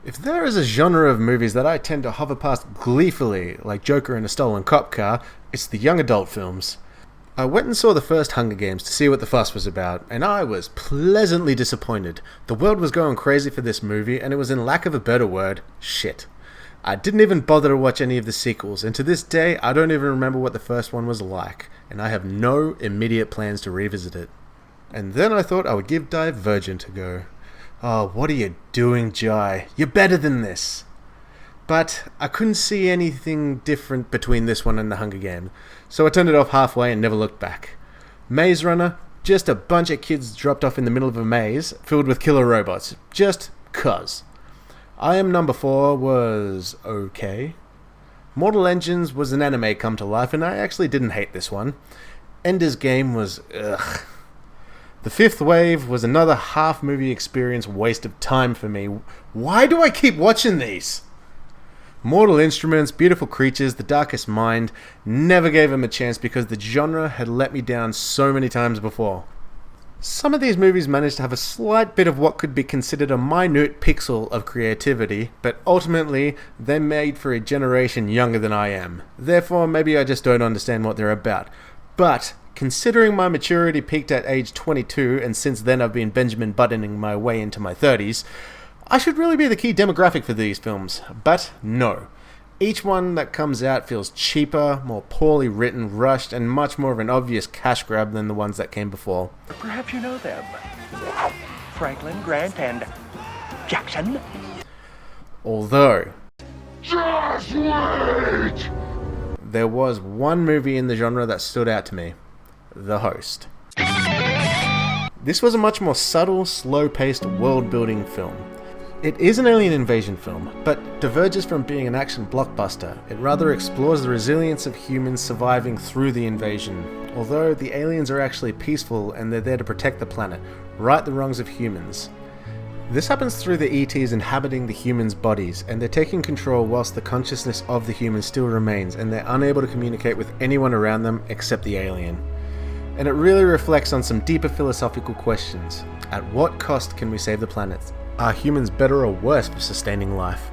If there is a genre of movies that I tend to hover past gleefully, like Joker in a Stolen Cop Car, it's the young adult films. I went and saw the first Hunger Games to see what the fuss was about, and I was pleasantly disappointed. The world was going crazy for this movie, and it was, in lack of a better word, shit. I didn't even bother to watch any of the sequels, and to this day, I don't even remember what the first one was like, and I have no immediate plans to revisit it. And then I thought I would give Divergent a go. Oh, what are you doing, Jai? You're better than this! But I couldn't see anything different between this one and the Hunger Games, so I turned it off halfway and never looked back. Maze Runner, just a bunch of kids dropped off in the middle of a maze filled with killer robots, just 'cause. I Am Number 4 was okay. Mortal Engines was an anime come to life, and I actually didn't hate this one. Ender's Game was ugh. The Fifth Wave was another half-movie experience waste of time for me. Why do I keep watching these? Mortal Instruments, Beautiful Creatures, The Darkest Mind, never gave him a chance because the genre had let me down so many times before. Some of these movies managed to have a slight bit of what could be considered a minute pixel of creativity, but ultimately, they made for a generation younger than I am. Therefore, maybe I just don't understand what they're about. But considering my maturity peaked at age 22, and since then I've been Benjamin Buttoning my way into my 30s, I should really be the key demographic for these films. But no. Each one that comes out feels cheaper, more poorly written, rushed, and much more of an obvious cash grab than the ones that came before. Perhaps you know them. Franklin, Grant, and Jackson. Although, Just wait! there was one movie in the genre that stood out to me. The Host. This was a much more subtle, slow-paced, world-building film. It is an alien invasion film, but diverges from being an action blockbuster. It rather explores the resilience of humans surviving through the invasion. Although the aliens are actually peaceful and they're there to protect the planet, right the wrongs of humans. This happens through the ETs inhabiting the humans' bodies, and they're taking control whilst the consciousness of the humans still remains, and they're unable to communicate with anyone around them except the alien. And it really reflects on some deeper philosophical questions. At what cost can we save the planet? Are humans better or worse for sustaining life?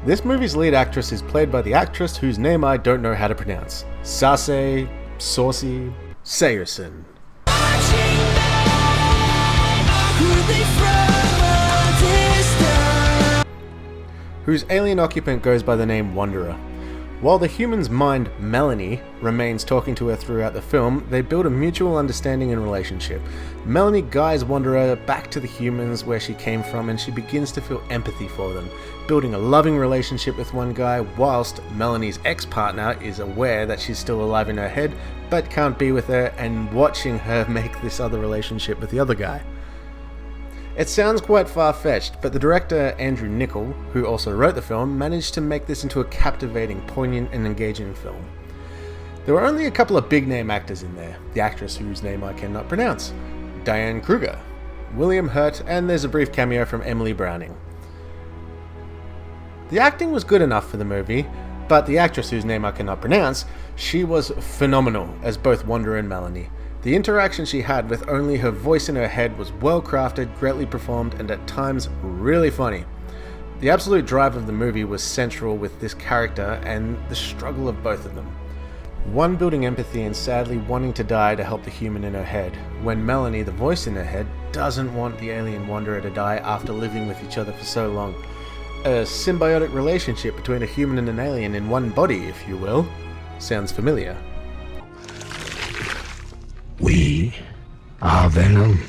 This movie's lead actress is played by the actress whose name I don't know how to pronounce. Sase Saucy Sayerson. Whose alien occupant goes by the name Wanderer. While the human's mind, Melanie, remains talking to her throughout the film, they build a mutual understanding and relationship. Melanie guides Wanderer back to the humans where she came from, and she begins to feel empathy for them, building a loving relationship with one guy, whilst Melanie's ex-partner is aware that she's still alive in her head, but can't be with her, and watching her make this other relationship with the other guy. It sounds quite far-fetched, but the director Andrew Niccol, who also wrote the film, managed to make this into a captivating, poignant and engaging film. There were only a couple of big-name actors in there, the actress whose name I cannot pronounce, Diane Kruger, William Hurt, and there's a brief cameo from Emily Browning. The acting was good enough for the movie, but the actress whose name I cannot pronounce, she was phenomenal as both Wanderer and Melanie. The interaction she had with only her voice in her head was well crafted, greatly performed, and at times really funny. The absolute drive of the movie was central with this character and the struggle of both of them. One building empathy and sadly wanting to die to help the human in her head, when Melanie, the voice in her head, doesn't want the alien Wanderer to die after living with each other for so long. A symbiotic relationship between a human and an alien in one body, if you will. Sounds familiar. We are Venom.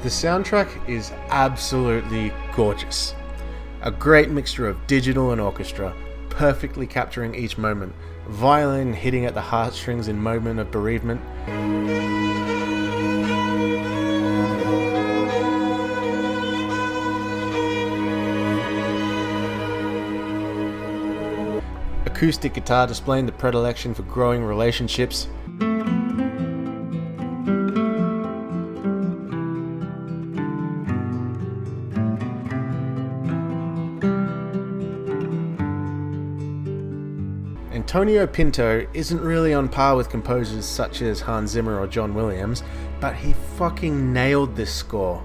The soundtrack is absolutely gorgeous. A great mixture of digital and orchestra, perfectly capturing each moment. Violin hitting at the heartstrings in moment of bereavement. Acoustic guitar displaying the predilection for growing relationships. Antonio Pinto isn't really on par with composers such as Hans Zimmer or John Williams, but he fucking nailed this score.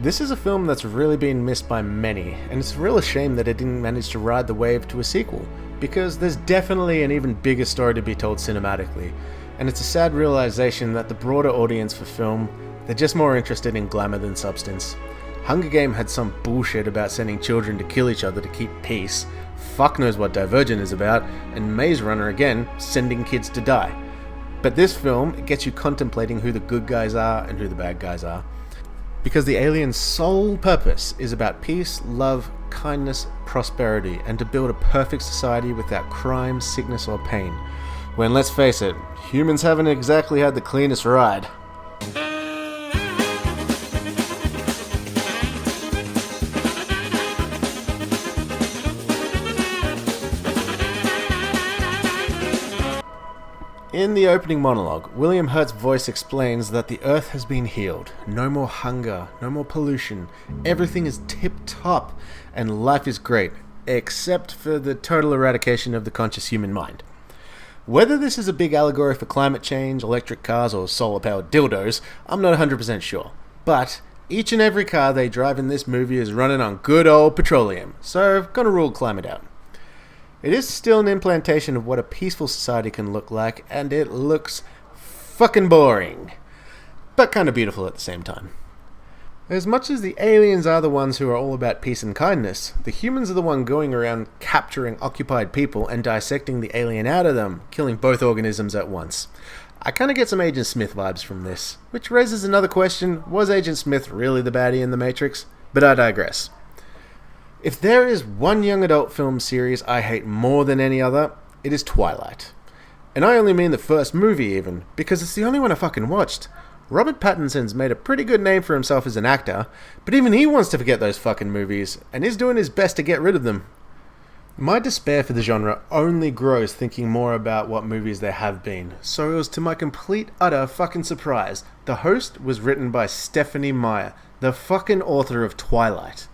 This is a film that's really been missed by many, and it's a real shame that it didn't manage to ride the wave to a sequel, because there's definitely an even bigger story to be told cinematically, and it's a sad realization that the broader audience for film, they're just more interested in glamour than substance. Hunger Game had some bullshit about sending children to kill each other to keep peace, fuck knows what Divergent is about, and Maze Runner again, sending kids to die. But this film, it gets you contemplating who the good guys are and who the bad guys are. Because the aliens' sole purpose is about peace, love, kindness, prosperity, and to build a perfect society without crime, sickness, or pain. When, let's face it, humans haven't exactly had the cleanest ride. In the opening monologue, William Hurt's voice explains that the Earth has been healed. No more hunger, no more pollution. Everything is tip-top, and life is great, except for the total eradication of the conscious human mind. Whether this is a big allegory for climate change, electric cars, or solar-powered dildos, I'm not 100% sure. But each and every car they drive in this movie is running on good old petroleum, so I'm gonna rule climate out. It is still an implantation of what a peaceful society can look like, and it looks fucking boring. But kind of beautiful at the same time. As much as the aliens are the ones who are all about peace and kindness, the humans are the one going around capturing occupied people and dissecting the alien out of them, killing both organisms at once. I kind of get some Agent Smith vibes from this, which raises another question: was Agent Smith really the baddie in The Matrix? But I digress. If there is one young adult film series I hate more than any other, it is Twilight. And I only mean the first movie even, because it's the only one I fucking watched. Robert Pattinson's made a pretty good name for himself as an actor, but even he wants to forget those fucking movies, and is doing his best to get rid of them. My despair for the genre only grows thinking more about what movies there have been, so it was to my complete utter fucking surprise, The Host was written by Stephenie Meyer, the fucking author of Twilight.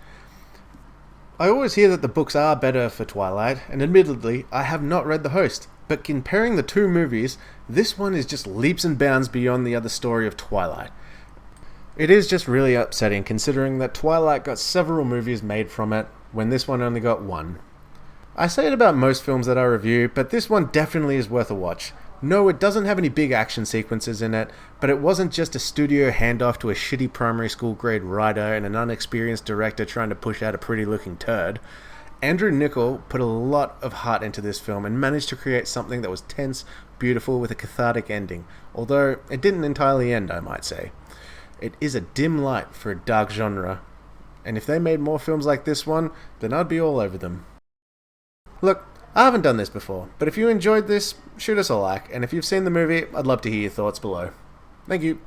I always hear that the books are better for Twilight, and admittedly, I have not read The Host, but comparing the two movies, this one is just leaps and bounds beyond the other story of Twilight. It is just really upsetting considering that Twilight got several movies made from it, when this one only got one. I say it about most films that I review, but this one definitely is worth a watch. No, it doesn't have any big action sequences in it, but it wasn't just a studio handoff to a shitty primary school grade writer and an unexperienced director trying to push out a pretty looking turd. Andrew Niccol put a lot of heart into this film and managed to create something that was tense, beautiful, with a cathartic ending, although it didn't entirely end, I might say. It is a dim light for a dark genre, and if they made more films like this one, then I'd be all over them. Look, I haven't done this before, but if you enjoyed this, shoot us a like, and if you've seen the movie, I'd love to hear your thoughts below. Thank you.